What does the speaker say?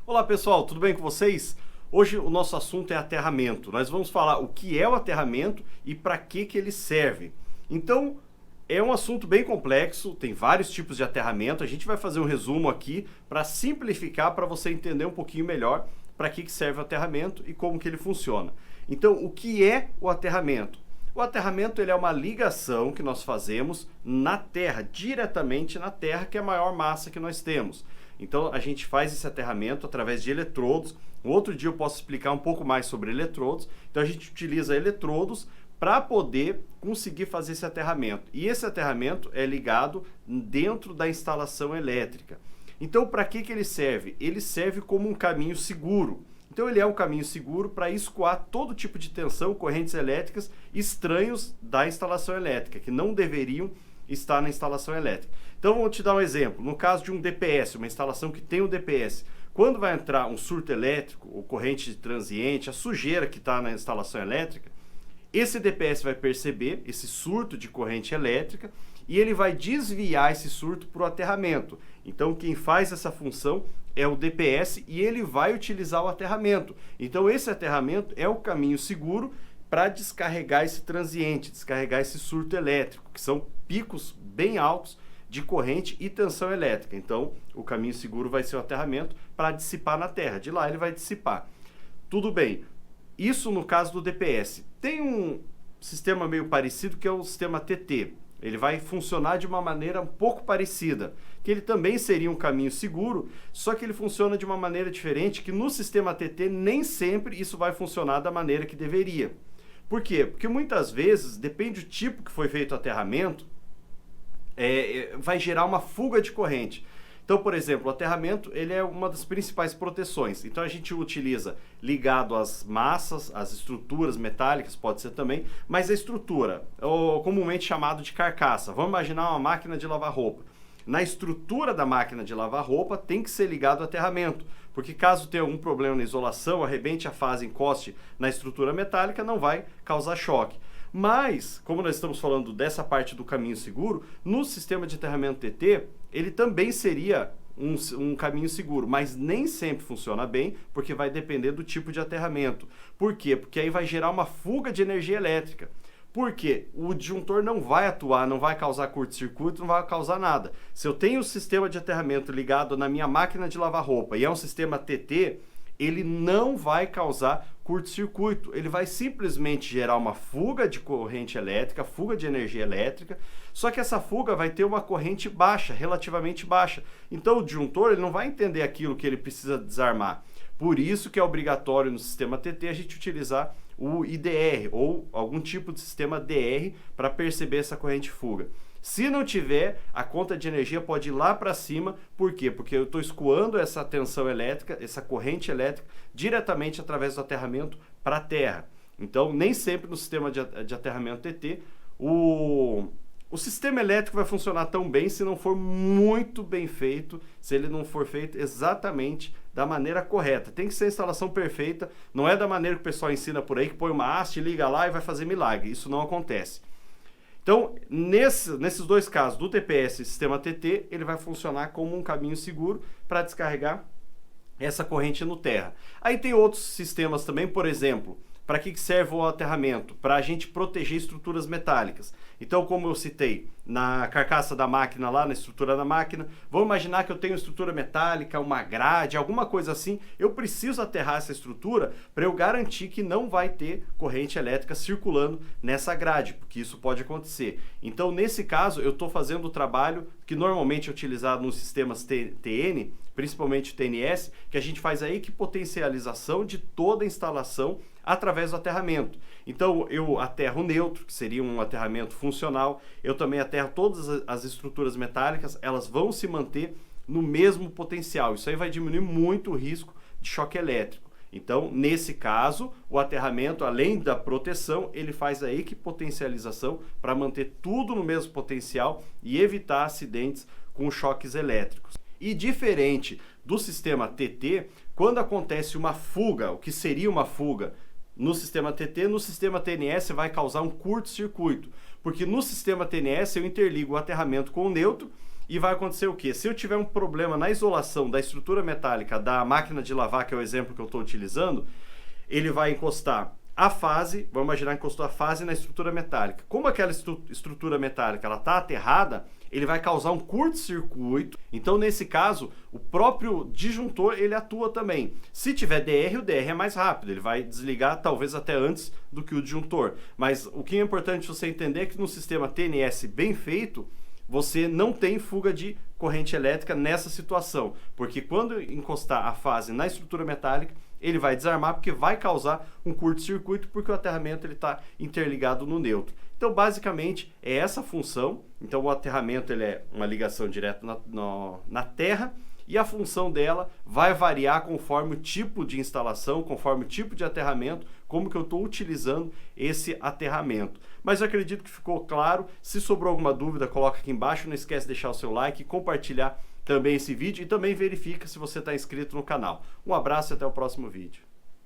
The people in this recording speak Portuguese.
Olá pessoal, tudo bem com vocês? Hoje o nosso assunto é aterramento. Nós vamos falar o que é o aterramento e para que ele serve. Então, é um assunto bem complexo, tem vários tipos de aterramento. A gente vai fazer um resumo aqui para simplificar, para você entender um pouquinho melhor para que serve o aterramento e como que ele funciona. Então, o que é o aterramento? O aterramento ele é uma ligação que nós fazemos na Terra, diretamente na Terra, que é a maior massa que nós temos. Então a gente faz esse aterramento através de eletrodos. Um outro dia eu posso explicar um pouco mais sobre eletrodos. Então a gente utiliza eletrodos para poder conseguir fazer esse aterramento. E esse aterramento é ligado dentro da instalação elétrica. Então para que ele serve? Ele serve como um caminho seguro. Então ele é um caminho seguro para escoar todo tipo de tensão, correntes elétricas estranhos da instalação elétrica, que não deveriam estar na instalação elétrica. Então vou te dar um exemplo. No caso de um DPS, uma instalação que tem um DPS, quando vai entrar um surto elétrico, ou corrente transiente, a sujeira que está na instalação elétrica, esse DPS vai perceber esse surto de corrente elétrica e ele vai desviar esse surto para o aterramento. Então quem faz essa função é o DPS e ele vai utilizar o aterramento. Então esse aterramento é o caminho seguro para descarregar esse transiente, descarregar esse surto elétrico, que são picos bem altos de corrente e tensão elétrica. Então o caminho seguro vai ser o aterramento para dissipar na Terra. De lá ele vai dissipar. Tudo bem. Isso no caso do DPS. Tem um sistema meio parecido que é o sistema TT. Ele vai funcionar de uma maneira um pouco parecida, que ele também seria um caminho seguro, só que ele funciona de uma maneira diferente, que no sistema TT nem sempre isso vai funcionar da maneira que deveria. Por quê? Porque muitas vezes, depende do tipo que foi feito o aterramento, vai gerar uma fuga de corrente. Então, por exemplo, o aterramento ele é uma das principais proteções. Então a gente utiliza ligado às massas, às estruturas metálicas, pode ser também, mas a estrutura, ou comumente chamado de carcaça. Vamos imaginar uma máquina de lavar roupa. Na estrutura da máquina de lavar roupa tem que ser ligado o aterramento, porque caso tenha algum problema na isolação, arrebente a fase, encoste na estrutura metálica, não vai causar choque. Mas, como nós estamos falando dessa parte do caminho seguro, no sistema de aterramento TT, ele também seria um caminho seguro, mas nem sempre funciona bem, porque vai depender do tipo de aterramento. Por quê? Porque aí vai gerar uma fuga de energia elétrica. Por quê? O disjuntor não vai atuar, não vai causar curto-circuito, não vai causar nada. Se eu tenho o sistema de aterramento ligado na minha máquina de lavar roupa e é um sistema TT, ele não vai causar curto-circuito, ele vai simplesmente gerar uma fuga de corrente elétrica, fuga de energia elétrica, só que essa fuga vai ter uma corrente baixa, relativamente baixa. Então o disjuntor ele não vai entender aquilo que ele precisa desarmar. Por isso que é obrigatório no sistema TT a gente utilizar o IDR ou algum tipo de sistema DR para perceber essa corrente fuga. Se não tiver, a conta de energia pode ir lá para cima. Por quê? Porque eu estou escoando essa tensão elétrica, essa corrente elétrica, diretamente através do aterramento para a Terra. Então, nem sempre no sistema de aterramento TT, o sistema elétrico vai funcionar tão bem se não for muito bem feito, se ele não for feito exatamente da maneira correta. Tem que ser a instalação perfeita, não é da maneira que o pessoal ensina por aí, que põe uma haste, liga lá e vai fazer milagre. Isso não acontece. Então, nesses dois casos, do TPS e sistema TT, ele vai funcionar como um caminho seguro para descarregar essa corrente no terra. Aí tem outros sistemas também, por exemplo, para que serve o aterramento? Para a gente proteger estruturas metálicas. Então, como eu citei, na carcaça da máquina lá, na estrutura da máquina, vamos imaginar que eu tenho estrutura metálica, uma grade, alguma coisa assim, eu preciso aterrar essa estrutura para eu garantir que não vai ter corrente elétrica circulando nessa grade, porque isso pode acontecer. Então, nesse caso, eu estou fazendo o trabalho que normalmente é utilizado nos sistemas TN, principalmente o TNS, que a gente faz a equipotencialização de toda a instalação através do aterramento. Então eu aterro neutro, que seria um aterramento funcional, eu também aterro todas as estruturas metálicas, elas vão se manter no mesmo potencial. Isso aí vai diminuir muito o risco de choque elétrico. Então, nesse caso, o aterramento, além da proteção, ele faz a equipotencialização para manter tudo no mesmo potencial e evitar acidentes com choques elétricos. E diferente do sistema TT, quando acontece uma fuga, o que seria uma fuga no sistema TT, no sistema TNS vai causar um curto-circuito, porque no sistema TNS eu interligo o aterramento com o neutro e vai acontecer o quê? Se eu tiver um problema na isolação da estrutura metálica da máquina de lavar, que é o exemplo que eu estou utilizando, ele vai encostar a fase, vamos imaginar que encostou a fase na estrutura metálica. Como aquela estrutura metálica está aterrada, ele vai causar um curto-circuito. Então, nesse caso, o próprio disjuntor ele atua também. Se tiver DR, o DR é mais rápido, ele vai desligar talvez até antes do que o disjuntor. Mas o que é importante você entender é que no sistema TNS bem feito, você não tem fuga de corrente elétrica nessa situação, porque quando encostar a fase na estrutura metálica, ele vai desarmar porque vai causar um curto-circuito, porque o aterramento está interligado no neutro. Então, basicamente, é essa função. Então, o aterramento ele é uma ligação direta na terra, e a função dela vai variar conforme o tipo de instalação, conforme o tipo de aterramento, como que eu estou utilizando esse aterramento. Mas eu acredito que ficou claro. Se sobrou alguma dúvida, coloca aqui embaixo. Não esquece de deixar o seu like, compartilhar também esse vídeo e também verifica se você está inscrito no canal. Um abraço e até o próximo vídeo.